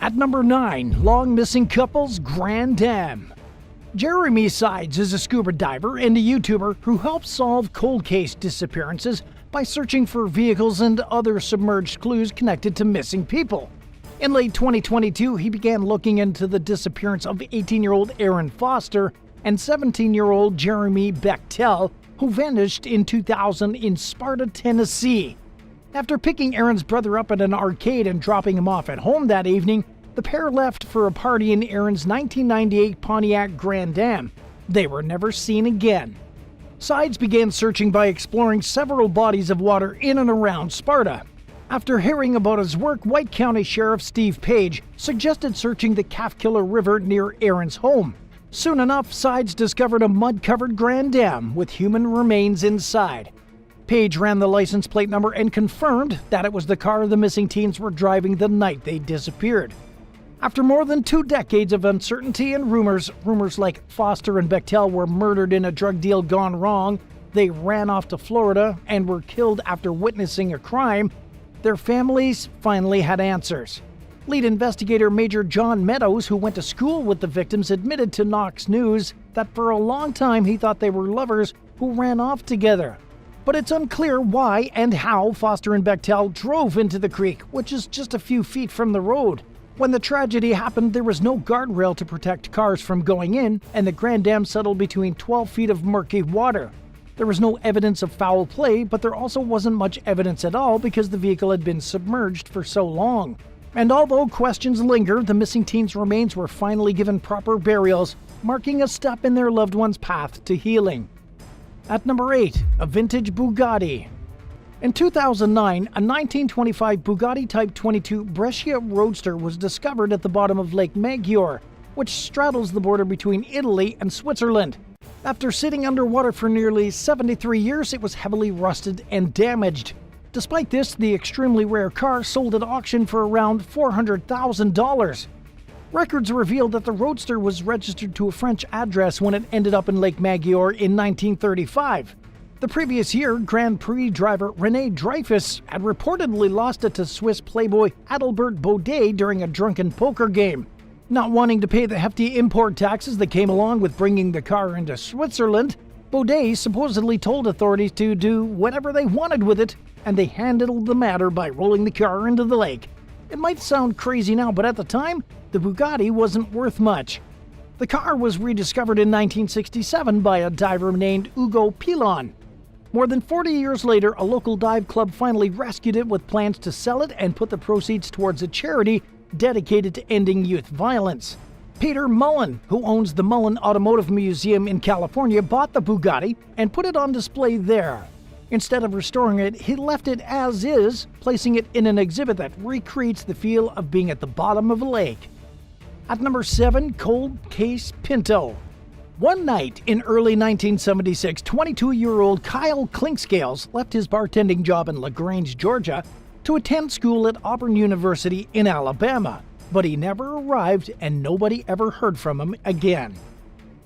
At number 9, long missing couples Grand Dam. Jeremy Sides is a scuba diver and a YouTuber who helps solve cold case disappearances by searching for vehicles and other submerged clues connected to missing people. In late 2022, he began looking into the disappearance of 18-year-old Aaron Foster and 17-year-old Jeremy Bechtel, who vanished in 2000 in Sparta, Tennessee. After picking Aaron's brother up at an arcade and dropping him off at home that evening, the pair left for a party in Aaron's 1998 Pontiac Grand Dam. They were never seen again. Sides began searching by exploring several bodies of water in and around Sparta. After hearing about his work, White County Sheriff Steve Page suggested searching the Calfkiller River near Aaron's home. Soon enough, Sides discovered a mud-covered Grand Dam with human remains inside. Page ran the license plate number and confirmed that it was the car the missing teens were driving the night they disappeared. After more than 2 decades of uncertainty and rumors like Foster and Bechtel were murdered in a drug deal gone wrong, they ran off to Florida and were killed after witnessing a crime, their families finally had answers. Lead investigator Major John Meadows, who went to school with the victims, admitted to Knox News that for a long time he thought they were lovers who ran off together. But it's unclear why and how Foster and Bechtel drove into the creek, which is just a few feet from the road. When the tragedy happened, there was no guardrail to protect cars from going in, and the Grand Dam settled between 12 feet of murky water. There was no evidence of foul play, but there also wasn't much evidence at all because the vehicle had been submerged for so long. And although questions linger, the missing teens' remains were finally given proper burials, marking a step in their loved one's path to healing. At number 8, a vintage Bugatti. In 2009, a 1925 Bugatti Type 22 Brescia Roadster was discovered at the bottom of Lake Maggiore, which straddles the border between Italy and Switzerland. After sitting underwater for nearly 73 years, it was heavily rusted and damaged. Despite this, the extremely rare car sold at auction for around $400,000. Records revealed that the Roadster was registered to a French address when it ended up in Lake Maggiore in 1935. The previous year, Grand Prix driver René Dreyfus had reportedly lost it to Swiss playboy Adalbert Baudet during a drunken poker game. Not wanting to pay the hefty import taxes that came along with bringing the car into Switzerland, Baudet supposedly told authorities to do whatever they wanted with it, and they handled the matter by rolling the car into the lake. It might sound crazy now, but at the time, the Bugatti wasn't worth much. The car was rediscovered in 1967 by a diver named Ugo Pilon. More than 40 years later, a local dive club finally rescued it with plans to sell it and put the proceeds towards a charity dedicated to ending youth violence. Peter Mullen, who owns the Mullen Automotive Museum in California, bought the Bugatti and put it on display there. Instead of restoring it, he left it as is, placing it in an exhibit that recreates the feel of being at the bottom of a lake. At number 7, Cold Case Pinto. One night in early 1976, 22-year-old Kyle Clinkscales left his bartending job in LaGrange, Georgia, to attend school at Auburn University in Alabama, but he never arrived and nobody ever heard from him again.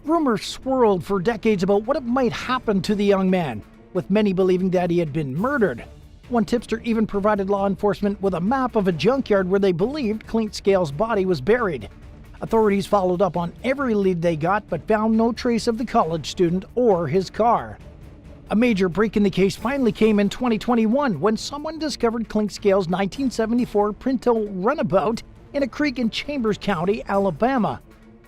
Rumors swirled for decades about what might happen to the young man, with many believing that he had been murdered. One tipster even provided law enforcement with a map of a junkyard where they believed Clinkscales' body was buried. Authorities followed up on every lead they got but found no trace of the college student or his car. A major break in the case finally came in 2021 when someone discovered Clinkscales' 1974 Pinto runabout in a creek in Chambers County, Alabama.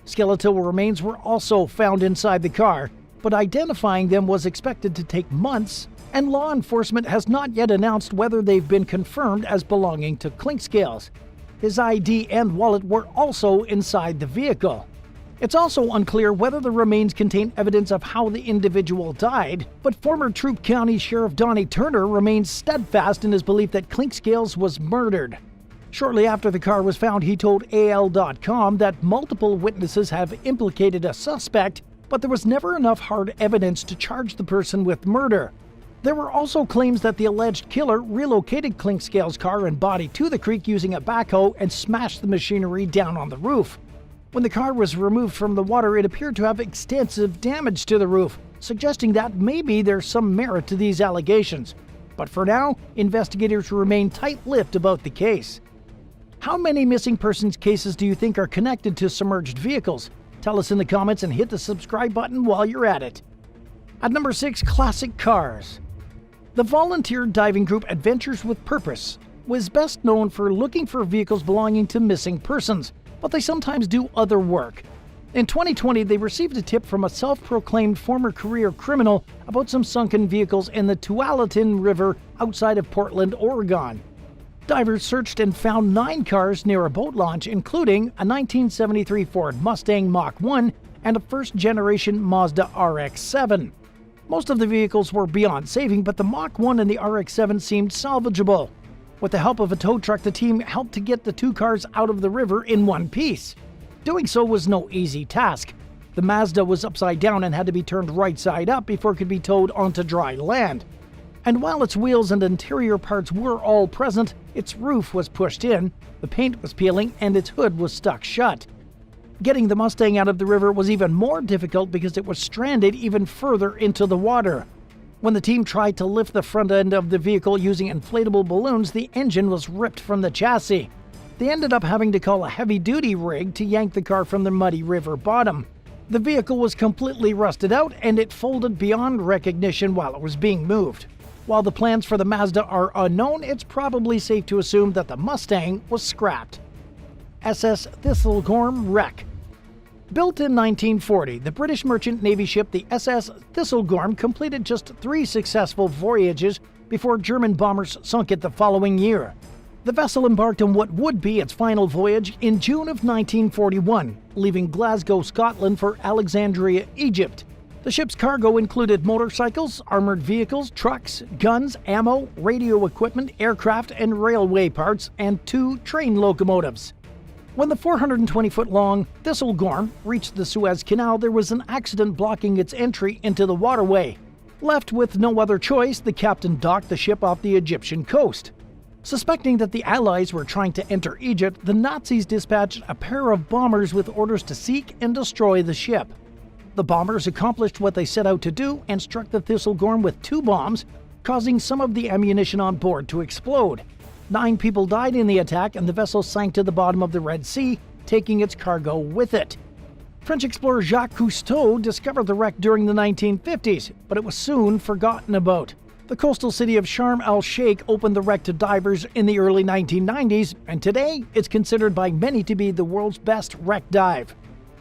Skeletal remains were also found inside the car, but identifying them was expected to take months, and law enforcement has not yet announced whether they've been confirmed as belonging to Clinkscales. His ID and wallet were also inside the vehicle. It's also unclear whether the remains contain evidence of how the individual died, but former Truk County Sheriff Donnie Turner remains steadfast in his belief that Clinkscales was murdered. Shortly after the car was found, he told AL.com that multiple witnesses have implicated a suspect, but there was never enough hard evidence to charge the person with murder. There were also claims that the alleged killer relocated Clinkscales' car and body to the creek using a backhoe and smashed the machinery down on the roof. When the car was removed from the water, it appeared to have extensive damage to the roof, suggesting that maybe there's some merit to these allegations. But for now, investigators remain tight-lipped about the case. How many missing persons cases do you think are connected to submerged vehicles? Tell us in the comments and hit the subscribe button while you're at it. At number 6, classic cars. The volunteer diving group Adventures with Purpose was best known for looking for vehicles belonging to missing persons, but they sometimes do other work. In 2020, they received a tip from a self-proclaimed former career criminal about some sunken vehicles in the Tualatin River outside of Portland, Oregon. Divers searched and found 9 cars near a boat launch, including a 1973 Ford Mustang Mach 1 and a first-generation Mazda RX-7. Most of the vehicles were beyond saving, but the Mach 1 and the RX-7 seemed salvageable. With the help of a tow truck, the team helped to get the 2 cars out of the river in one piece. Doing so was no easy task. The Mazda was upside down and had to be turned right side up before it could be towed onto dry land. And while its wheels and interior parts were all present, its roof was pushed in, the paint was peeling, and its hood was stuck shut. Getting the Mustang out of the river was even more difficult because it was stranded even further into the water. When the team tried to lift the front end of the vehicle using inflatable balloons, the engine was ripped from the chassis. They ended up having to call a heavy-duty rig to yank the car from the muddy river bottom. The vehicle was completely rusted out and it folded beyond recognition while it was being moved. While the plans for the Mazda are unknown, it's probably safe to assume that the Mustang was scrapped. SS Thistlegorm wreck. Built in 1940, the British merchant navy ship the SS Thistlegorm completed just 3 successful voyages before German bombers sunk it the following year. The vessel embarked on what would be its final voyage in June of 1941, leaving Glasgow, Scotland for Alexandria, Egypt. The ship's cargo included motorcycles, armored vehicles, trucks, guns, ammo, radio equipment, aircraft and railway parts, and 2 train locomotives. When the 420-foot-long Thistlegorm reached the Suez Canal, there was an accident blocking its entry into the waterway. Left with no other choice, the captain docked the ship off the Egyptian coast. Suspecting that the Allies were trying to enter Egypt, the Nazis dispatched a pair of bombers with orders to seek and destroy the ship. The bombers accomplished what they set out to do and struck the Thistlegorm with 2 bombs, causing some of the ammunition on board to explode. 9 people died in the attack and the vessel sank to the bottom of the Red Sea, taking its cargo with it. French explorer Jacques Cousteau discovered the wreck during the 1950s, but it was soon forgotten about. The coastal city of Sharm el-Sheikh opened the wreck to divers in the early 1990s, and today it's considered by many to be the world's best wreck dive.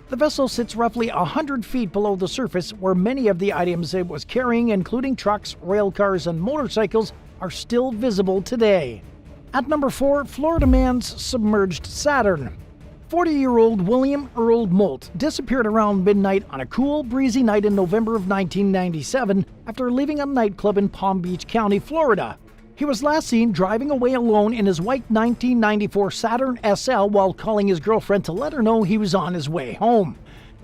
The vessel sits roughly 100 feet below the surface, where many of the items it was carrying, including trucks, rail cars, and motorcycles, are still visible today. At number 4, Florida man's submerged Saturn. 40-year-old William Earl Moult disappeared around midnight on a cool, breezy night in November of 1997 after leaving a nightclub in Palm Beach County, Florida. He was last seen driving away alone in his white 1994 Saturn SL while calling his girlfriend to let her know he was on his way home.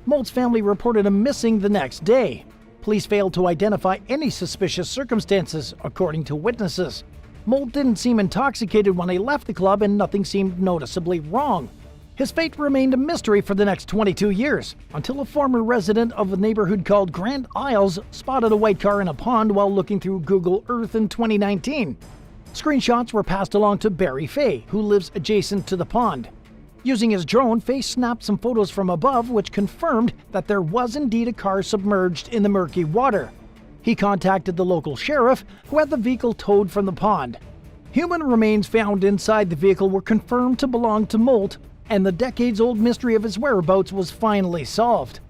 Moult's family reported him missing the next day. Police failed to identify any suspicious circumstances, according to witnesses. Moult didn't seem intoxicated when he left the club and nothing seemed noticeably wrong. His fate remained a mystery for the next 22 years, until a former resident of a neighborhood called Grand Isles spotted a white car in a pond while looking through Google Earth in 2019. Screenshots were passed along to Barry Fay, who lives adjacent to the pond. Using his drone, Fay snapped some photos from above which confirmed that there was indeed a car submerged in the murky water. He contacted the local sheriff, who had the vehicle towed from the pond. Human remains found inside the vehicle were confirmed to belong to Moult, and the decades-old mystery of his whereabouts was finally solved.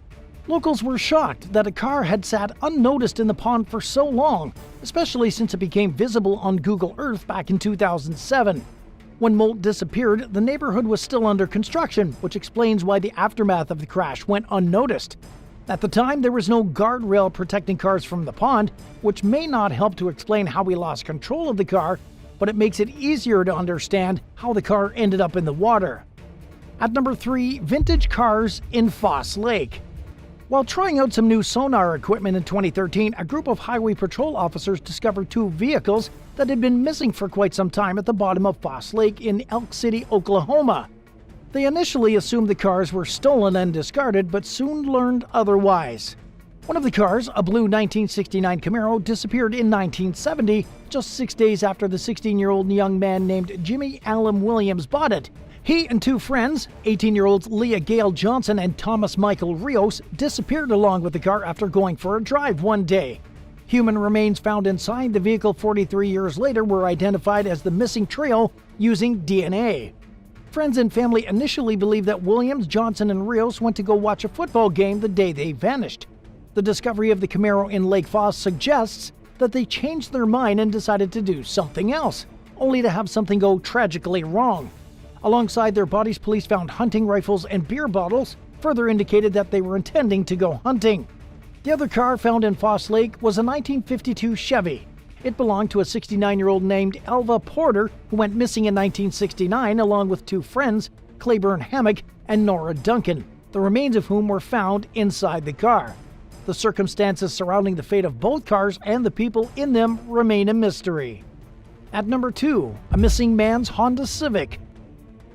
Locals were shocked that a car had sat unnoticed in the pond for so long, especially since it became visible on Google Earth back in 2007. When Moult disappeared, the neighborhood was still under construction, which explains why the aftermath of the crash went unnoticed. At the time, there was no guardrail protecting cars from the pond, which may not help to explain how he lost control of the car, but it makes it easier to understand how the car ended up in the water. At number 3, vintage cars in Foss Lake. While trying out some new sonar equipment in 2013, a group of highway patrol officers discovered 2 vehicles that had been missing for quite some time at the bottom of Foss Lake in Elk City, Oklahoma. They initially assumed the cars were stolen and discarded, but soon learned otherwise. One of the cars, a blue 1969 Camaro, disappeared in 1970, just 6 days after the 16-year-old young man named Jimmy Allen Williams bought it, He and two friends, 18-year-olds Leah Gale Johnson and Thomas Michael Rios, disappeared along with the car after going for a drive one day. Human remains found inside the vehicle 43 years later were identified as the missing trio using DNA. Friends and family initially believed that Williams, Johnson, and Rios went to go watch a football game the day they vanished. The discovery of the Camaro in Lake Foss suggests that they changed their mind and decided to do something else, only to have something go tragically wrong. Alongside their bodies, police found hunting rifles and beer bottles, further indicated that they were intending to go hunting. The other car found in Foss Lake was a 1952 Chevy. It belonged to a 69-year-old named Elva Porter, who went missing in 1969 along with two friends, Claiborne Hammock and Nora Duncan, the remains of whom were found inside the car. The circumstances surrounding the fate of both cars and the people in them remain a mystery. At number 2, a missing man's Honda Civic.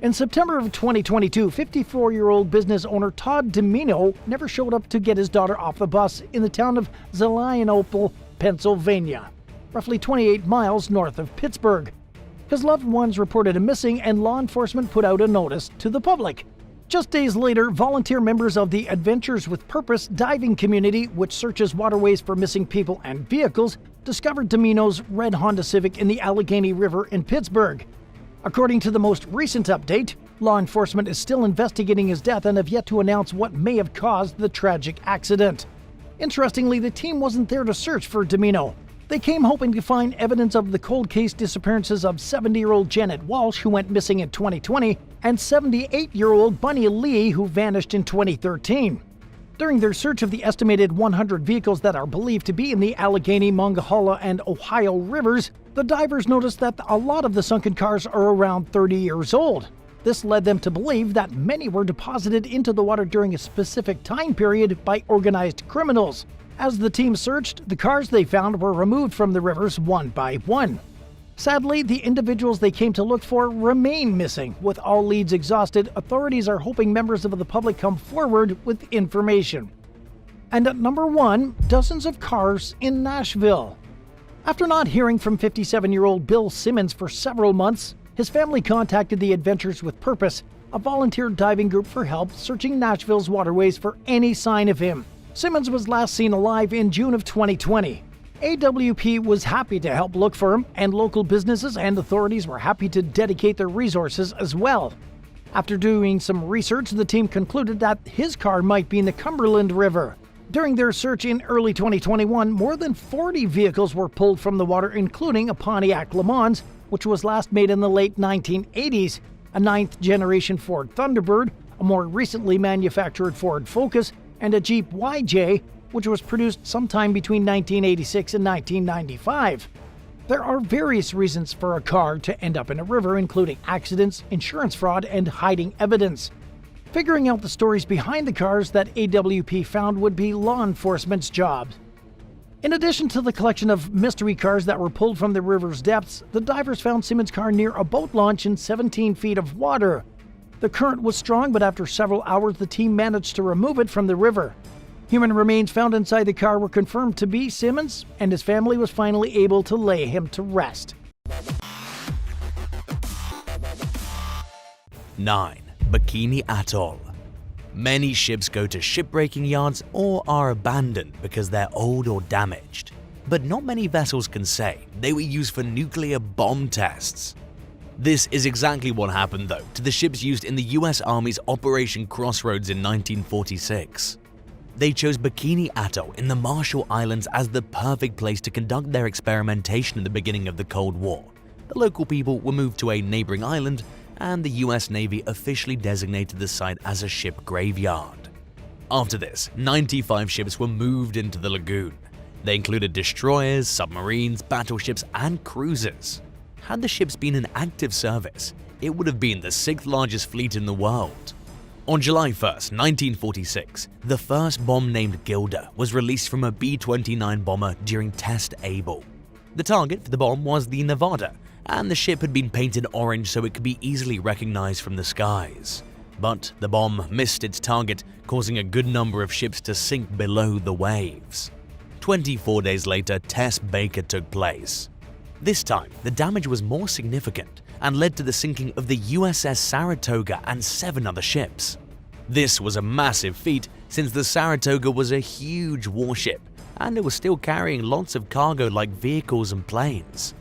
In September of 2022, 54-year-old business owner Todd Domino never showed up to get his daughter off the bus in the town of Zelienople, Pennsylvania, roughly 28 miles north of Pittsburgh. His loved ones reported him missing and law enforcement put out a notice to the public. Just days later, volunteer members of the Adventures with Purpose diving community, which searches waterways for missing people and vehicles, discovered Domino's red Honda Civic in the Allegheny River in Pittsburgh. According to the most recent update, law enforcement is still investigating his death and have yet to announce what may have caused the tragic accident. Interestingly, the team wasn't there to search for Domino. They came hoping to find evidence of the cold case disappearances of 70-year-old Janet Walsh, who went missing in 2020, and 78-year-old Bunny Lee, who vanished in 2013. During their search of the estimated 100 vehicles that are believed to be in the Allegheny, Monongahela, and Ohio rivers, the divers noticed that a lot of the sunken cars are around 30 years old. This led them to believe that many were deposited into the water during a specific time period by organized criminals. As the team searched, the cars they found were removed from the rivers one by one. Sadly, the individuals they came to look for remain missing. With all leads exhausted, authorities are hoping members of the public come forward with information. And at number 1, dozens of cars in Nashville. After not hearing from 57-year-old Bill Simmons for several months, his family contacted the Adventures with Purpose, a volunteer diving group, for help searching Nashville's waterways for any sign of him. Simmons was last seen alive in June of 2020. AWP was happy to help look for him, and local businesses and authorities were happy to dedicate their resources as well. After doing some research, the team concluded that his car might be in the Cumberland River. During their search in early 2021, more than 40 vehicles were pulled from the water, including a Pontiac Le Mans, which was last made in the late 1980s, a 9th-generation Ford Thunderbird, a more recently manufactured Ford Focus, and a Jeep YJ, which was produced sometime between 1986 and 1995. There are various reasons for a car to end up in a river, including accidents, insurance fraud, and hiding evidence. Figuring out the stories behind the cars that AWP found would be law enforcement's job. In addition to the collection of mystery cars that were pulled from the river's depths, the divers found Simmons' car near a boat launch in 17 feet of water. The current was strong, but after several hours, the team managed to remove it from the river. Human remains found inside the car were confirmed to be Simmons, and his family was finally able to lay him to rest. 9. Bikini Atoll. Many ships go to shipbreaking yards or are abandoned because they're old or damaged. But not many vessels can say they were used for nuclear bomb tests. This is exactly what happened, though, to the ships used in the US Army's Operation Crossroads in 1946. They chose Bikini Atoll in the Marshall Islands as the perfect place to conduct their experimentation in the beginning of the Cold War. The local people were moved to a neighboring island, and the US Navy officially designated the site as a ship graveyard. After this, 95 ships were moved into the lagoon. They included destroyers, submarines, battleships, and cruisers. Had the ships been in active service, it would have been the 6th largest fleet in the world. On July 1st, 1946, the first bomb named Gilda was released from a B-29 bomber during Test Able. The target for the bomb was the Nevada, and the ship had been painted orange so it could be easily recognized from the skies. But the bomb missed its target, causing a good number of ships to sink below the waves. 24 days later, Test Baker took place. This time, the damage was more significant, and led to the sinking of the USS Saratoga and 7 other ships. This was a massive feat since the Saratoga was a huge warship and it was still carrying lots of cargo like vehicles and planes.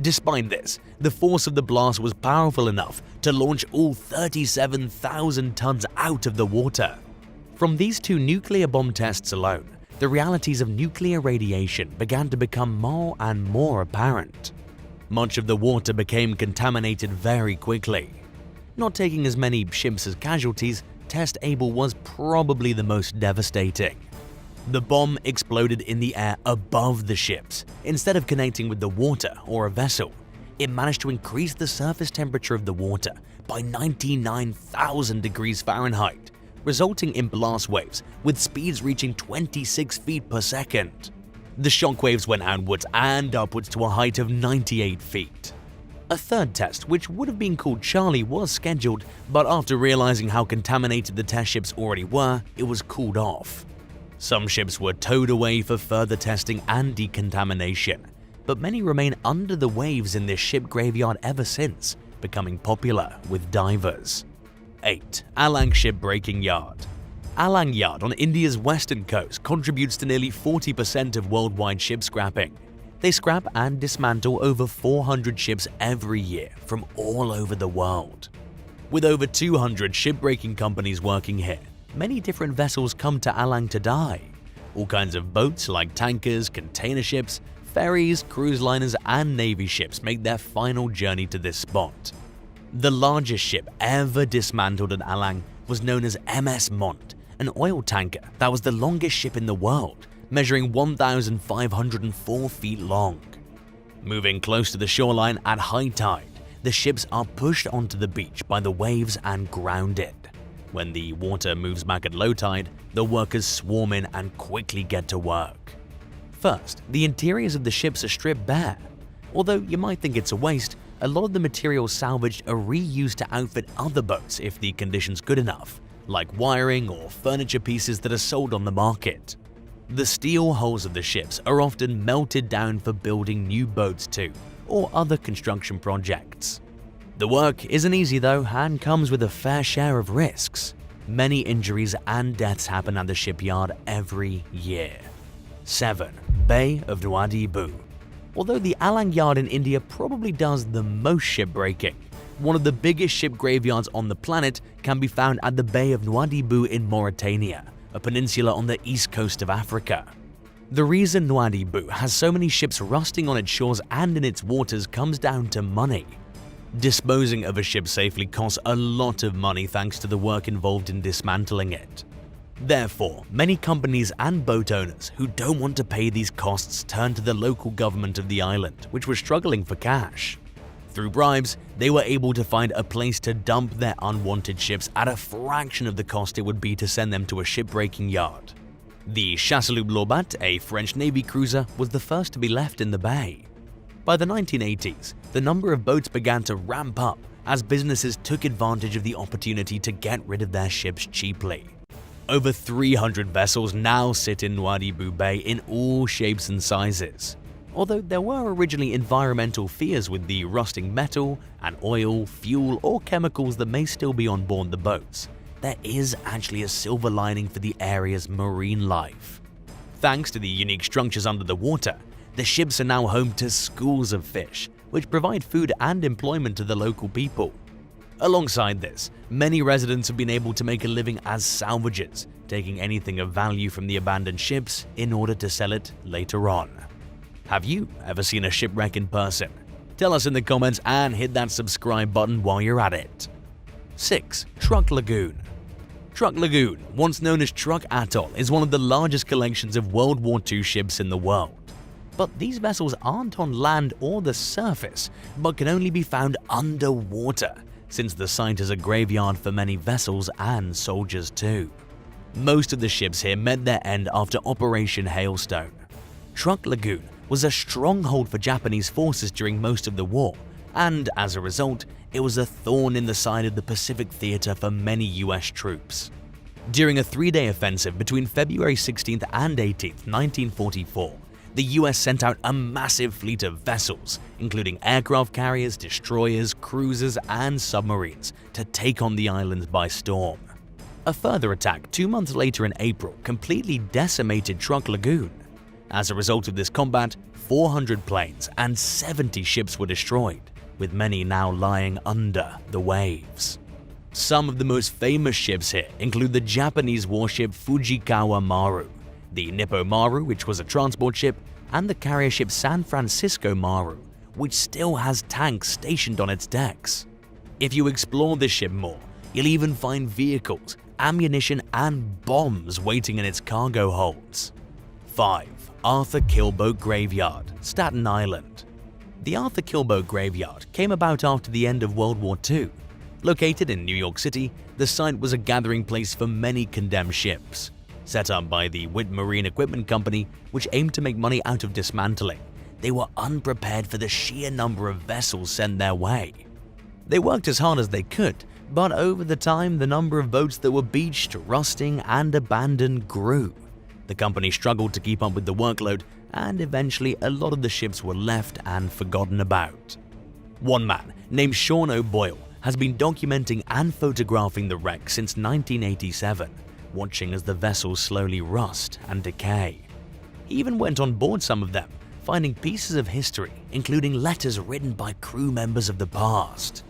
Despite this, the force of the blast was powerful enough to launch all 37,000 tons out of the water. From these 2 nuclear bomb tests alone, the realities of nuclear radiation began to become more and more apparent. Much of the water became contaminated very quickly. Not taking as many ships as casualties, Test Able was probably the most devastating. The bomb exploded in the air above the ships. Instead of connecting with the water or a vessel, it managed to increase the surface temperature of the water by 99,000 degrees Fahrenheit, resulting in blast waves with speeds reaching 26 feet per second. The shock waves went outwards and upwards to a height of 98 feet. A third test, which would have been called Charlie, was scheduled, but after realizing how contaminated the test ships already were, it was called off. Some ships were towed away for further testing and decontamination, but many remain under the waves in this ship graveyard ever since, becoming popular with divers. 8. Alang Shipbreaking Yard. Alang Yard on India's western coast contributes to nearly 40% of worldwide ship scrapping. They scrap and dismantle over 400 ships every year from all over the world. With over 200 shipbreaking companies working here, many different vessels come to Alang to die. All kinds of boats like tankers, container ships, ferries, cruise liners, and navy ships make their final journey to this spot. The largest ship ever dismantled at Alang was known as MS Mont, an oil tanker that was the longest ship in the world, measuring 1,504 feet long. Moving close to the shoreline at high tide, the ships are pushed onto the beach by the waves and grounded. When the water moves back at low tide, the workers swarm in and quickly get to work. First, the interiors of the ships are stripped bare. Although you might think it's a waste, a lot of the materials salvaged are reused to outfit other boats if the condition's good enough, like wiring or furniture pieces that are sold on the market. The steel hulls of the ships are often melted down for building new boats too, or other construction projects. The work isn't easy though and comes with a fair share of risks. Many injuries and deaths happen at the shipyard every year. 7. Bay of Nouadhibou. Although the Alang Yard in India probably does the most shipbreaking, one of the biggest ship graveyards on the planet can be found at the Bay of Nouadhibou in Mauritania, a peninsula on the east coast of Africa. The reason Nouadhibou has so many ships rusting on its shores and in its waters comes down to money. Disposing of a ship safely costs a lot of money thanks to the work involved in dismantling it. Therefore, many companies and boat owners who don't want to pay these costs turn to the local government of the island, which was struggling for cash. Through bribes, they were able to find a place to dump their unwanted ships at a fraction of the cost it would be to send them to a shipbreaking yard. The Chassaloub Lobat, a French Navy cruiser, was the first to be left in the bay. By the 1980s, the number of boats began to ramp up as businesses took advantage of the opportunity to get rid of their ships cheaply. Over 300 vessels now sit in Nouadhibou Bay in all shapes and sizes. Although there were originally environmental fears with the rusting metal and oil, fuel, or chemicals that may still be on board the boats, there is actually a silver lining for the area's marine life. Thanks to the unique structures under the water, the ships are now home to schools of fish, which provide food and employment to the local people. Alongside this, many residents have been able to make a living as salvagers, taking anything of value from the abandoned ships in order to sell it later on. Have you ever seen a shipwreck in person? Tell us in the comments and hit that subscribe button while you're at it. 6. Truk Lagoon. Truk Lagoon, once known as Truk Atoll, is one of the largest collections of World War II ships in the world. But these vessels aren't on land or the surface, but can only be found underwater, since the site is a graveyard for many vessels and soldiers too. Most of the ships here met their end after Operation Hailstone. Truk Lagoon was a stronghold for Japanese forces during most of the war, and as a result, it was a thorn in the side of the Pacific Theater for many US troops. During a 3-day offensive between February 16th and 18th, 1944, the US sent out a massive fleet of vessels, including aircraft carriers, destroyers, cruisers, and submarines, to take on the islands by storm. A further attack 2 months later in April completely decimated Truk Lagoon. As a result of this combat, 400 planes and 70 ships were destroyed, with many now lying under the waves. Some of the most famous ships here include the Japanese warship Fujikawa Maru, the Nippo Maru, which was a transport ship, and the carrier ship San Francisco Maru, which still has tanks stationed on its decks. If you explore this ship more, you'll even find vehicles, ammunition, and bombs waiting in its cargo holds. 5. Arthur Kilboat Graveyard, Staten Island. The Arthur Kilboat Graveyard came about after the end of World War II. Located in New York City, the site was a gathering place for many condemned ships. Set up by the Witt Marine Equipment Company, which aimed to make money out of dismantling, they were unprepared for the sheer number of vessels sent their way. They worked as hard as they could, but over the time the number of boats that were beached, rusting, and abandoned grew. The company struggled to keep up with the workload, and eventually a lot of the ships were left and forgotten about. One man, named Sean O'Boyle, has been documenting and photographing the wreck since 1987, watching as the vessels slowly rust and decay. He even went on board some of them, finding pieces of history, including letters written by crew members of the past.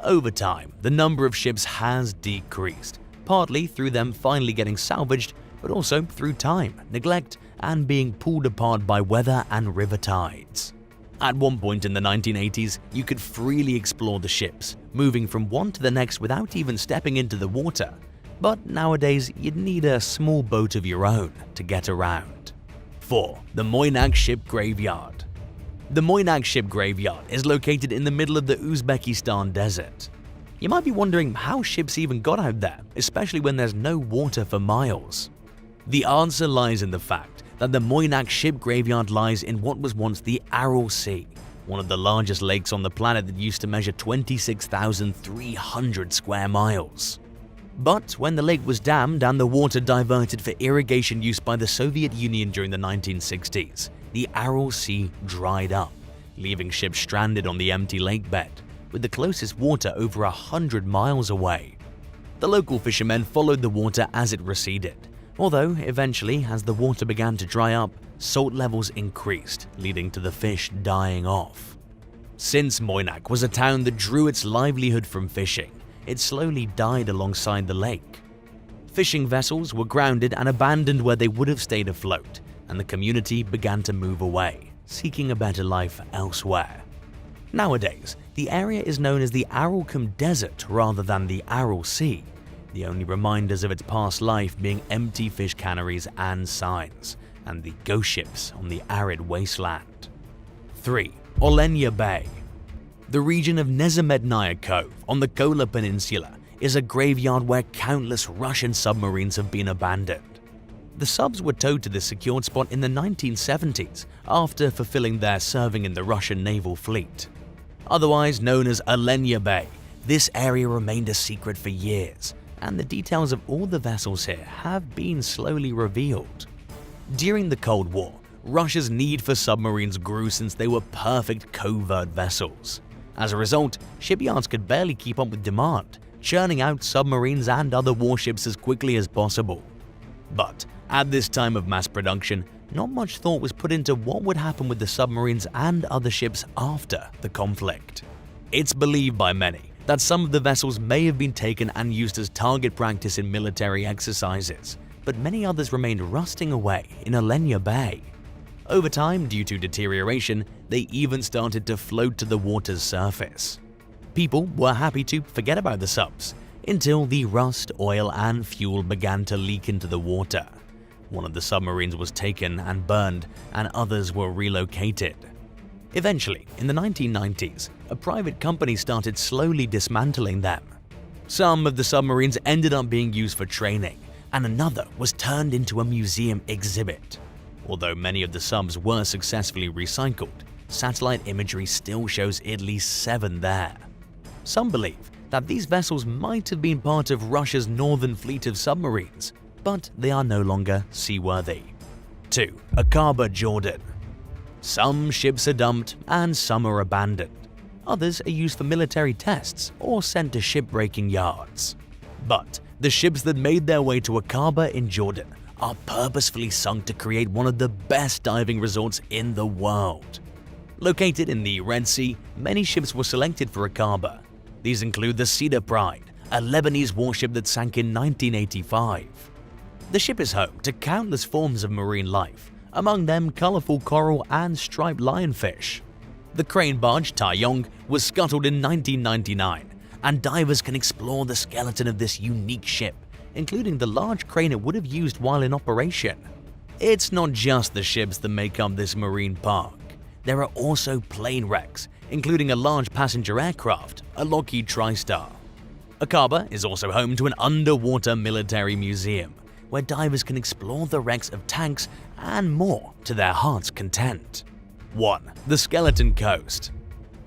Over time, the number of ships has decreased, partly through them finally getting salvaged, but also through time, neglect, and being pulled apart by weather and river tides. At one point in the 1980s, you could freely explore the ships, moving from one to the next without even stepping into the water. But nowadays, you'd need a small boat of your own to get around. 4. The Moynak Ship Graveyard. The Moynak Ship Graveyard is located in the middle of the Uzbekistan desert. You might be wondering how ships even got out there, especially when there's no water for miles. The answer lies in the fact that the Moynak Ship Graveyard lies in what was once the Aral Sea, one of the largest lakes on the planet that used to measure 26,300 square miles. But when the lake was dammed and the water diverted for irrigation use by the Soviet Union during the 1960s, the Aral Sea dried up, leaving ships stranded on the empty lake bed, with the closest water over 100 miles away. The local fishermen followed the water as it receded, although eventually, as the water began to dry up, salt levels increased, leading to the fish dying off. Since Moynak was a town that drew its livelihood from fishing, it slowly died alongside the lake. Fishing vessels were grounded and abandoned where they would have stayed afloat, and the community began to move away, seeking a better life elsewhere. Nowadays, the area is known as the Aralkum Desert rather than the Aral Sea, the only reminders of its past life being empty fish canneries and signs, and the ghost ships on the arid wasteland. 3. Olenya Bay. The region of Nezamednaya Cove on the Kola Peninsula is a graveyard where countless Russian submarines have been abandoned. The subs were towed to this secured spot in the 1970s after fulfilling their serving in the Russian naval fleet. Otherwise known as Olenya Bay, this area remained a secret for years, and the details of all the vessels here have been slowly revealed. During the Cold War, Russia's need for submarines grew since they were perfect covert vessels. As a result, shipyards could barely keep up with demand, churning out submarines and other warships as quickly as possible. But at this time of mass production, not much thought was put into what would happen with the submarines and other ships after the conflict. It's believed by many that some of the vessels may have been taken and used as target practice in military exercises, but many others remained rusting away in Olenya Bay. Over time, due to deterioration, they even started to float to the water's surface. People were happy to forget about the subs, until the rust, oil, and fuel began to leak into the water. One of the submarines was taken and burned, and others were relocated. Eventually, in the 1990s, a private company started slowly dismantling them. Some of the submarines ended up being used for training, and another was turned into a museum exhibit. Although many of the subs were successfully recycled, satellite imagery still shows at least 7 there. Some believe that these vessels might have been part of Russia's northern fleet of submarines, but they are no longer seaworthy. 2. Aqaba, Jordan. Some ships are dumped and some are abandoned. Others are used for military tests or sent to shipbreaking yards. But the ships that made their way to Aqaba in Jordan are purposefully sunk to create one of the best diving resorts in the world. Located in the Red Sea, many ships were selected for Aqaba. These include the Cedar Pride, a Lebanese warship that sank in 1985. The ship is home to countless forms of marine life, among them colorful coral and striped lionfish. The crane barge Taeyong was scuttled in 1999, and divers can explore the skeleton of this unique ship, including the large crane it would have used while in operation. It's not just the ships that make up this marine park. There are also plane wrecks, including a large passenger aircraft, a Lockheed TriStar. Aqaba is also home to an underwater military museum, where divers can explore the wrecks of tanks and more to their heart's content. 1. The Skeleton Coast.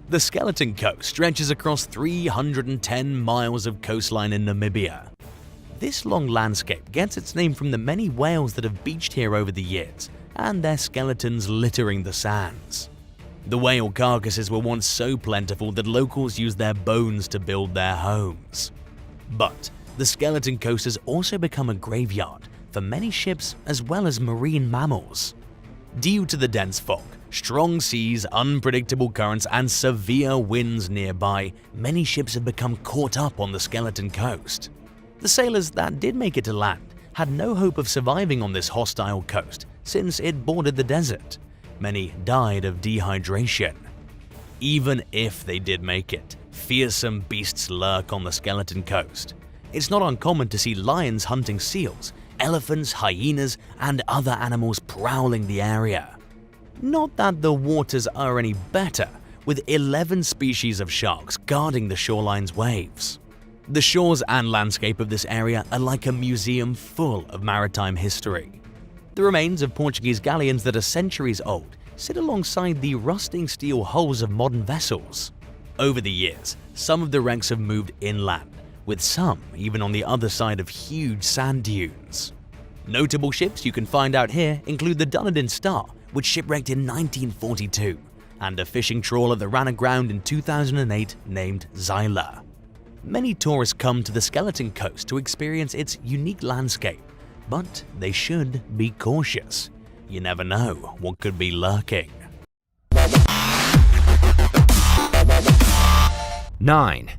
The Skeleton Coast stretches across 310 miles of coastline in Namibia. This long landscape gets its name from the many whales that have beached here over the years and their skeletons littering the sands. The whale carcasses were once so plentiful that locals used their bones to build their homes. But the Skeleton Coast has also become a graveyard for many ships as well as marine mammals. Due to the dense fog, strong seas, unpredictable currents, and severe winds nearby, many ships have become caught up on the Skeleton Coast. The sailors that did make it to land had no hope of surviving on this hostile coast since it bordered the desert. Many died of dehydration. Even if they did make it, fearsome beasts lurk on the Skeleton Coast. It's not uncommon to see lions hunting seals, elephants, hyenas, and other animals prowling the area. Not that the waters are any better, with 11 species of sharks guarding the shoreline's waves. The shores and landscape of this area are like a museum full of maritime history. The remains of Portuguese galleons that are centuries old sit alongside the rusting steel hulls of modern vessels. Over the years, some of the wrecks have moved inland, with some even on the other side of huge sand dunes. Notable ships you can find out here include the Dunedin Star, which shipwrecked in 1942, and a fishing trawler that ran aground in 2008 named Zyla. Many tourists come to the Skeleton Coast to experience its unique landscape, but they should be cautious. You never know what could be lurking. 9.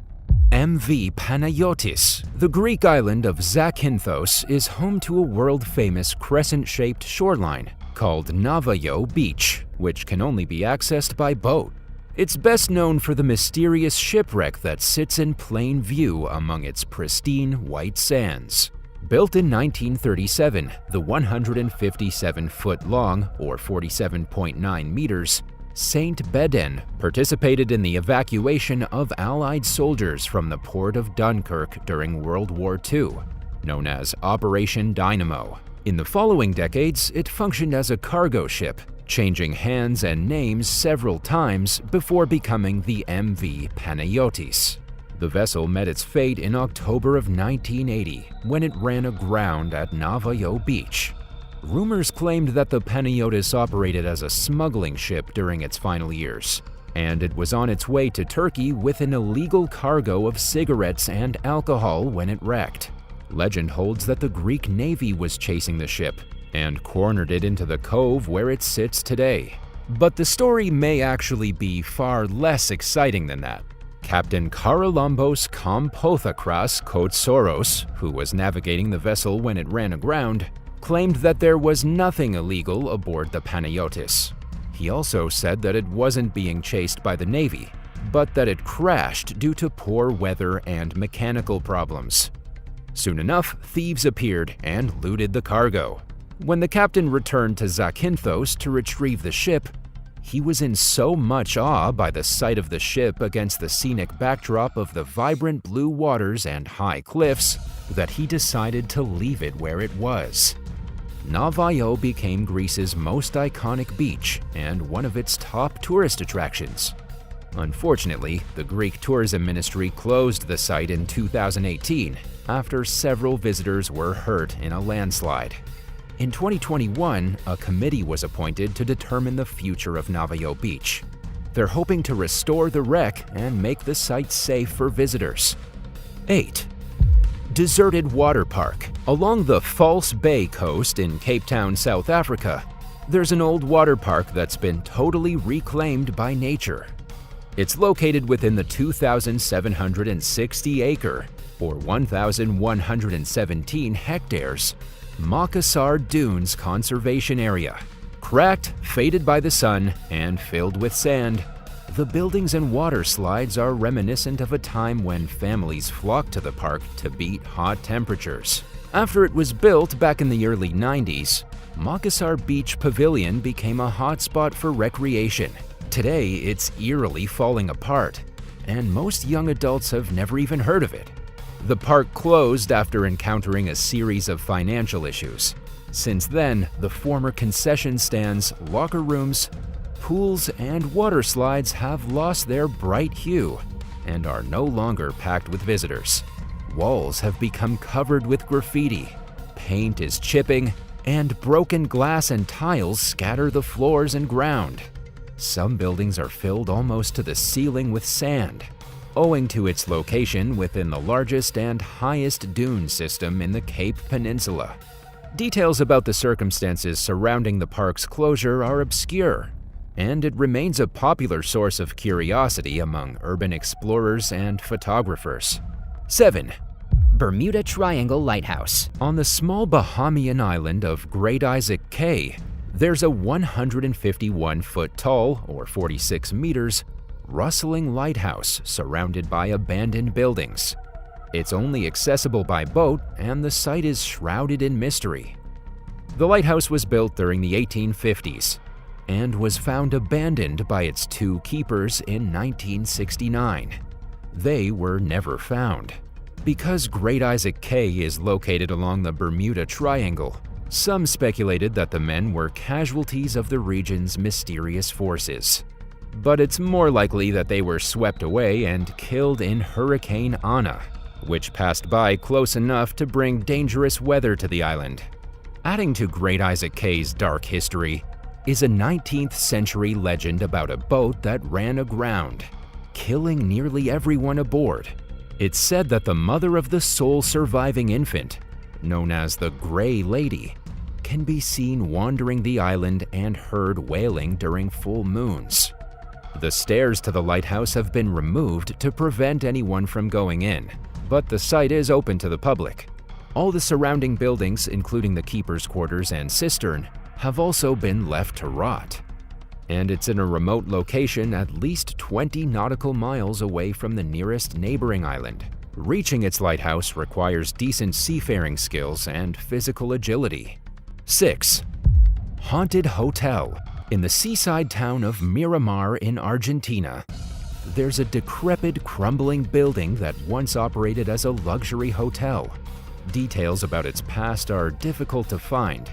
MV Panayotis. The Greek island of Zakynthos is home to a world-famous crescent-shaped shoreline called Navagio Beach, which can only be accessed by boat. It's best known for the mysterious shipwreck that sits in plain view among its pristine white sands. Built in 1937, the 157-foot-long, or 47.9 meters, Saint Beden participated in the evacuation of Allied soldiers from the port of Dunkirk during World War II, known as Operation Dynamo. In the following decades, it functioned as a cargo ship, changing hands and names several times before becoming the MV Panayotis. The vessel met its fate in October of 1980 when it ran aground at Navagio Beach. Rumors claimed that the Panayotis operated as a smuggling ship during its final years, and it was on its way to Turkey with an illegal cargo of cigarettes and alcohol when it wrecked. Legend holds that the Greek Navy was chasing the ship and cornered it into the cove where it sits today. But the story may actually be far less exciting than that. Captain Karolambos Kompothakras Kotsoros, who was navigating the vessel when it ran aground, claimed that there was nothing illegal aboard the Panayotis. He also said that it wasn't being chased by the Navy, but that it crashed due to poor weather and mechanical problems. Soon enough, thieves appeared and looted the cargo. When the captain returned to Zakynthos to retrieve the ship, he was in so much awe by the sight of the ship against the scenic backdrop of the vibrant blue waters and high cliffs that he decided to leave it where it was. Navagio became Greece's most iconic beach and one of its top tourist attractions. Unfortunately, the Greek tourism ministry closed the site in 2018 after several visitors were hurt in a landslide. In 2021, a committee was appointed to determine the future of Navagio Beach. They're hoping to restore the wreck and make the site safe for visitors. 8. Deserted water park. Along the Foss Bay coast in Cape Town, South Africa, there's an old water park that's been totally reclaimed by nature. It's located within the 2,760-acre, or 1,117 hectares, Makassar Dunes Conservation Area. Cracked, faded by the sun, and filled with sand, the buildings and water slides are reminiscent of a time when families flocked to the park to beat hot temperatures. After it was built back in the early 90s, Makassar Beach Pavilion became a hotspot for recreation. Today, it's eerily falling apart, and most young adults have never even heard of it. The park closed after encountering a series of financial issues. Since then, the former concession stands, locker rooms, pools, and water slides have lost their bright hue and are no longer packed with visitors. Walls have become covered with graffiti, paint is chipping, and broken glass and tiles scatter the floors and ground. Some buildings are filled almost to the ceiling with sand, owing to its location within the largest and highest dune system in the Cape Peninsula. Details about the circumstances surrounding the park's closure are obscure, and it remains a popular source of curiosity among urban explorers and photographers. 7. Bermuda Triangle Lighthouse. On the small Bahamian island of Great Isaac Cay, there's a 151-foot tall, or 46 meters, rustling lighthouse surrounded by abandoned buildings. It's only accessible by boat, and the site is shrouded in mystery. The lighthouse was built during the 1850s and was found abandoned by its two keepers in 1969. They were never found. Because Great Isaac Cay is located along the Bermuda Triangle, some speculated that the men were casualties of the region's mysterious forces. But it's more likely that they were swept away and killed in Hurricane Ana, which passed by close enough to bring dangerous weather to the island. Adding to Great Isaac Cay's dark history is a 19th century legend about a boat that ran aground, killing nearly everyone aboard. It's said that the mother of the sole surviving infant, known as the Gray Lady, can be seen wandering the island and heard wailing during full moons. The stairs to the lighthouse have been removed to prevent anyone from going in, but the site is open to the public. All the surrounding buildings, including the keeper's quarters and cistern, have also been left to rot. And it's in a remote location at least 20 nautical miles away from the nearest neighboring island. Reaching its lighthouse requires decent seafaring skills and physical agility. 6. Haunted Hotel. In the seaside town of Miramar in Argentina, there's a decrepit, crumbling building that once operated as a luxury hotel. Details about its past are difficult to find,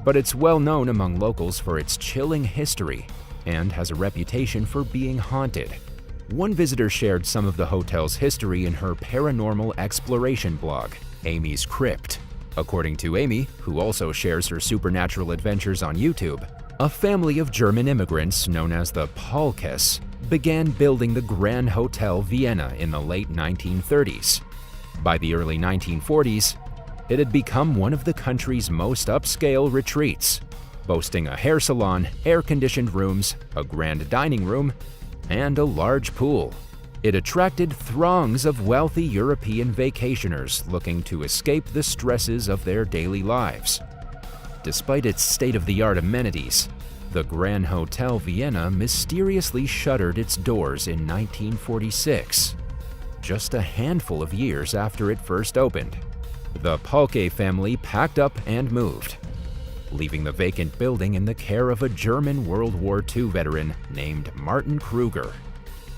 but it's well known among locals for its chilling history and has a reputation for being haunted. One visitor shared some of the hotel's history in her paranormal exploration blog, Amy's Crypt. According to Amy, who also shares her supernatural adventures on YouTube, a family of German immigrants known as the Paulkes began building the Grand Hotel Vienna in the late 1930s. By the early 1940s, it had become one of the country's most upscale retreats, boasting a hair salon, air-conditioned rooms, a grand dining room, and a large pool. It attracted throngs of wealthy European vacationers looking to escape the stresses of their daily lives. Despite its state-of-the-art amenities, the Grand Hotel Vienna mysteriously shuttered its doors in 1946, just a handful of years after it first opened. The Paulke family packed up and moved, leaving the vacant building in the care of a German World War II veteran named Martin Kruger.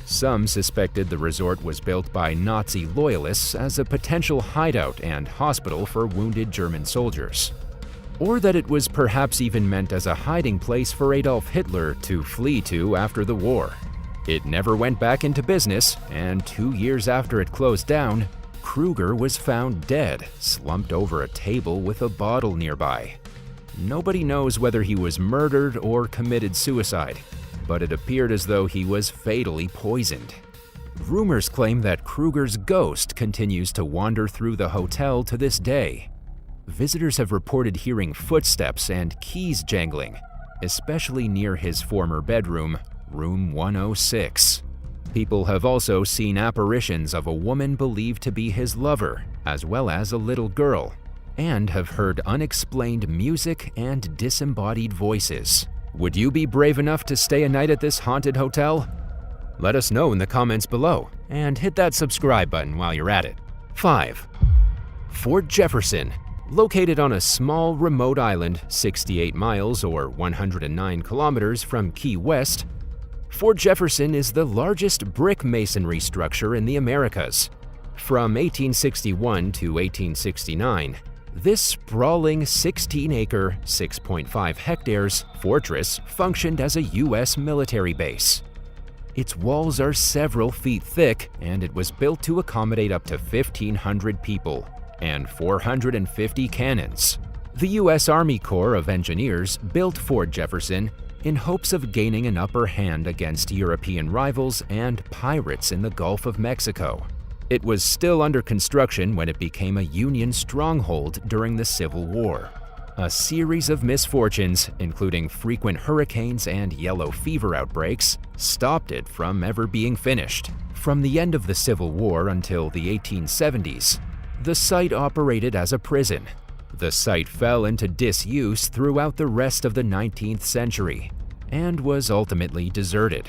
Some suspected the resort was built by Nazi loyalists as a potential hideout and hospital for wounded German soldiers, or that it was perhaps even meant as a hiding place for Adolf Hitler to flee to after the war. It never went back into business, and 2 years after it closed down, Kruger was found dead, slumped over a table with a bottle nearby. Nobody knows whether he was murdered or committed suicide, but it appeared as though he was fatally poisoned. Rumors claim that Kruger's ghost continues to wander through the hotel to this day. Visitors have reported hearing footsteps and keys jangling, especially near his former bedroom, room 106. People have also seen apparitions of a woman believed to be his lover, as well as a little girl, and have heard unexplained music and disembodied voices. Would you be brave enough to stay a night at this haunted hotel? Let us know in the comments below, and hit that subscribe button while you're at it. 5. Fort Jefferson. Located on a small, remote island 68 miles or 109 kilometers from Key West, Fort Jefferson is the largest brick masonry structure in the Americas. From 1861 to 1869, this sprawling 16-acre, 6.5 hectares fortress functioned as a U.S. military base. Its walls are several feet thick, and it was built to accommodate up to 1,500 people and 450 cannons. The U.S. Army Corps of Engineers built Fort Jefferson in hopes of gaining an upper hand against European rivals and pirates in the Gulf of Mexico. It was still under construction when it became a Union stronghold during the Civil War. A series of misfortunes, including frequent hurricanes and yellow fever outbreaks, stopped it from ever being finished. From the end of the Civil War until the 1870s, the site operated as a prison. The site fell into disuse throughout the rest of the 19th century and was ultimately deserted.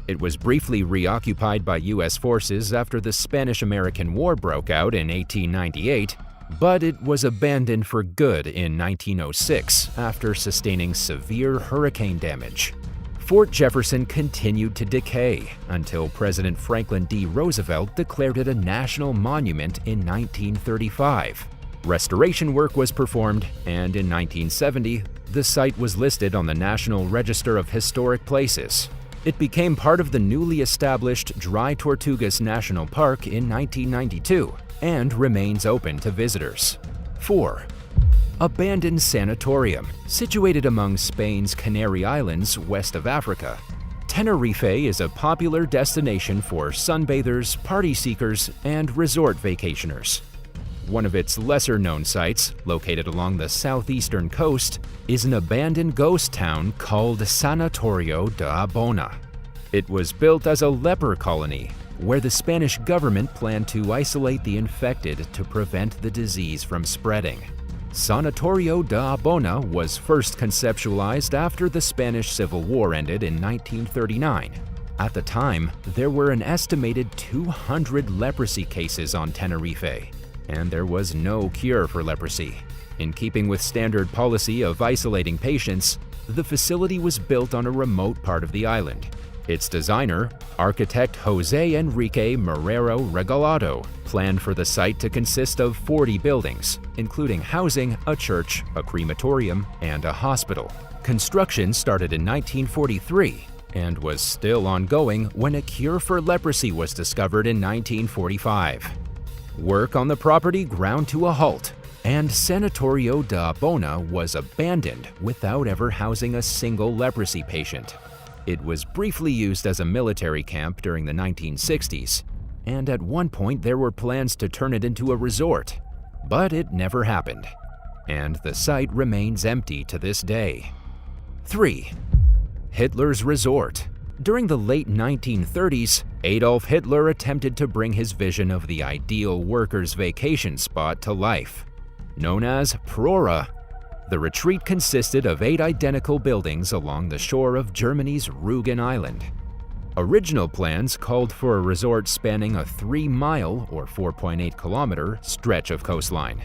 It was briefly reoccupied by U.S. forces after the Spanish-American War broke out in 1898, but it was abandoned for good in 1906 after sustaining severe hurricane damage. Fort Jefferson continued to decay until President Franklin D. Roosevelt declared it a national monument in 1935. Restoration work was performed, and in 1970, the site was listed on the National Register of Historic Places. It became part of the newly established Dry Tortugas National Park in 1992 and remains open to visitors. 4. Abandoned sanatorium. Situated among Spain's Canary Islands west of Africa, Tenerife is a popular destination for sunbathers, party seekers, and resort vacationers. One of its lesser-known sites, located along the southeastern coast, is an abandoned ghost town called Sanatorio de Abona. It was built as a leper colony, where the Spanish government planned to isolate the infected to prevent the disease from spreading. Sanatorio de Abona was first conceptualized after the Spanish Civil War ended in 1939. At the time, there were an estimated 200 leprosy cases on Tenerife, and there was no cure for leprosy. In keeping with standard policy of isolating patients, the facility was built on a remote part of the island. Its designer, architect Jose Enrique Marrero Regalado, planned for the site to consist of 40 buildings, including housing, a church, a crematorium, and a hospital. Construction started in 1943 and was still ongoing when a cure for leprosy was discovered in 1945. Work on the property ground to a halt, and Sanatorio de Abona was abandoned without ever housing a single leprosy patient. It was briefly used as a military camp during the 1960s, and at one point there were plans to turn it into a resort, but it never happened, and the site remains empty to this day. 3. Hitler's Resort. During the late 1930s, Adolf Hitler attempted to bring his vision of the ideal workers' vacation spot to life. Known as Prora, the retreat consisted of 8 identical buildings along the shore of Germany's Rügen Island. Original plans called for a resort spanning a 3-mile or 4.8-kilometer stretch of coastline.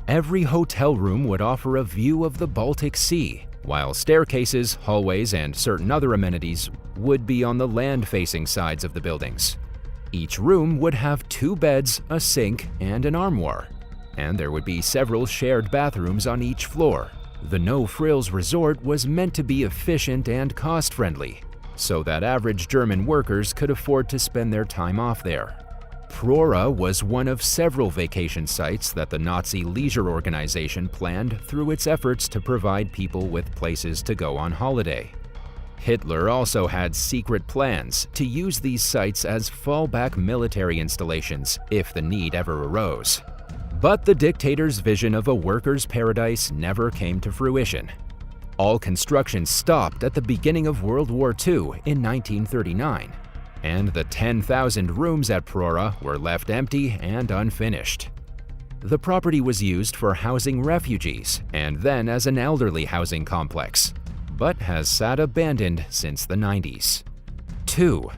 Every hotel room would offer a view of the Baltic Sea, while staircases, hallways, and certain other amenities would be on the land-facing sides of the buildings. Each room would have 2 beds, a sink, and an armoire, and there would be several shared bathrooms on each floor. The no-frills resort was meant to be efficient and cost-friendly, so that average German workers could afford to spend their time off there. Prora was one of several vacation sites that the Nazi leisure organization planned through its efforts to provide people with places to go on holiday. Hitler also had secret plans to use these sites as fallback military installations if the need ever arose. But the dictator's vision of a workers' paradise never came to fruition. All construction stopped at the beginning of World War II in 1939, and the 10,000 rooms at Prora were left empty and unfinished. The property was used for housing refugees and then as an elderly housing complex, but has sat abandoned since the 90s. 2.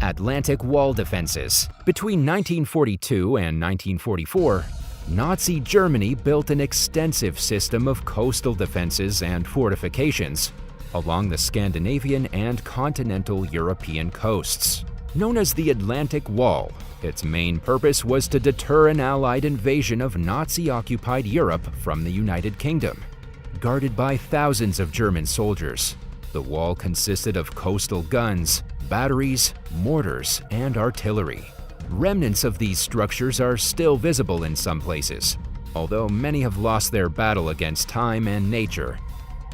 Atlantic Wall defenses. Between 1942 and 1944, Nazi Germany built an extensive system of coastal defenses and fortifications along the Scandinavian and continental European coasts. Known as the Atlantic Wall, its main purpose was to deter an Allied invasion of Nazi-occupied Europe from the United Kingdom. Guarded by thousands of German soldiers, the wall consisted of coastal guns, batteries, mortars, and artillery. Remnants of these structures are still visible in some places, although many have lost their battle against time and nature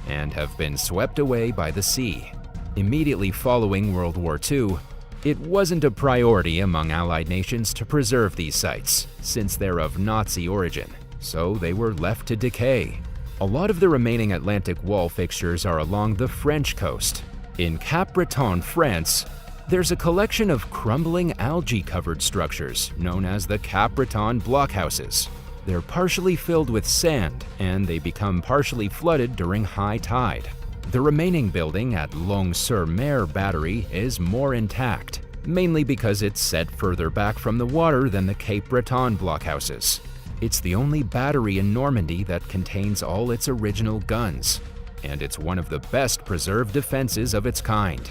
and have been swept away by the sea. Immediately following World War II, it wasn't a priority among Allied nations to preserve these sites, since they're of Nazi origin, so they were left to decay. A lot of the remaining Atlantic Wall fixtures are along the French coast. In Cap Breton, France, there's a collection of crumbling algae-covered structures known as the Cap Breton blockhouses. They're partially filled with sand, and they become partially flooded during high tide. The remaining building at Longues-sur-Mer Battery is more intact, mainly because it's set further back from the water than the Cape Breton blockhouses. It's the only battery in Normandy that contains all its original guns, and it's one of the best preserved defenses of its kind.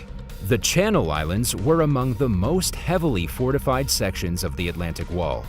The Channel Islands were among the most heavily fortified sections of the Atlantic Wall.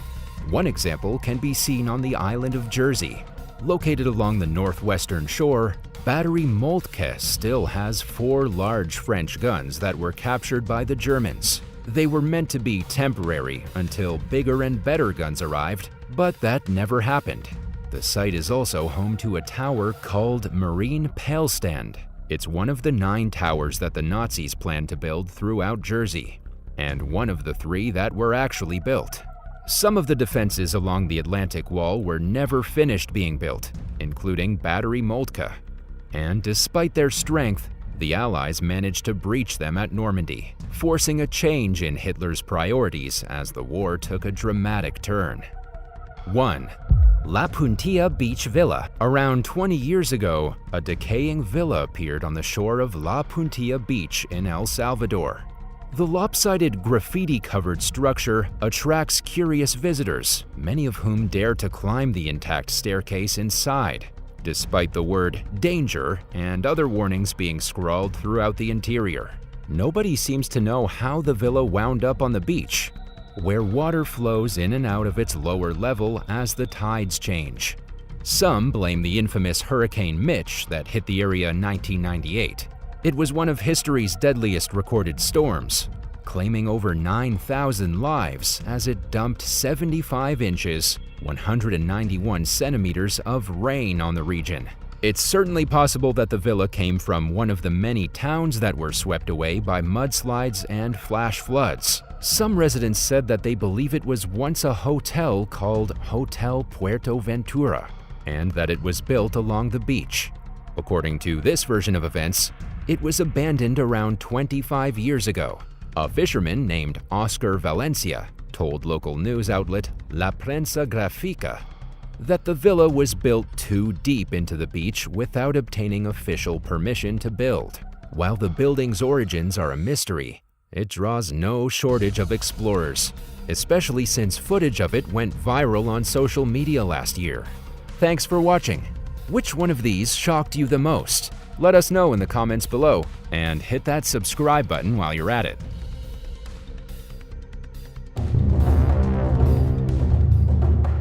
One example can be seen on the island of Jersey. Located along the northwestern shore, Battery Moltke still has 4 large French guns that were captured by the Germans. They were meant to be temporary until bigger and better guns arrived, but that never happened. The site is also home to a tower called Marine Palestand. It's one of the 9 towers that the Nazis planned to build throughout Jersey, and one of the 3 that were actually built. Some of the defenses along the Atlantic Wall were never finished being built, including Battery Moltke. And despite their strength, the Allies managed to breach them at Normandy, forcing a change in Hitler's priorities as the war took a dramatic turn. 1. La Puntilla Beach Villa. Around 20 years ago, a decaying villa appeared on the shore of La Puntilla Beach in El Salvador. The lopsided graffiti-covered structure attracts curious visitors, many of whom dare to climb the intact staircase inside, despite the word danger and other warnings being scrawled throughout the interior. Nobody seems to know how the villa wound up on the beach, where water flows in and out of its lower level as the tides change. Some blame the infamous Hurricane Mitch that hit the area in 1998. It was one of history's deadliest recorded storms, claiming over 9,000 lives as it dumped 75 inches, 191 centimeters of rain on the region. It's certainly possible that the villa came from one of the many towns that were swept away by mudslides and flash floods. Some residents said that they believe it was once a hotel called Hotel Puerto Ventura, and that it was built along the beach. According to this version of events, it was abandoned around 25 years ago. A fisherman named Oscar Valencia told local news outlet La Prensa Gráfica that the villa was built too deep into the beach without obtaining official permission to build. While the building's origins are a mystery, it draws no shortage of explorers, especially since footage of it went viral on social media last year. Thanks for watching. Which one of these shocked you the most? Let us know in the comments below, and hit that subscribe button while you're at it.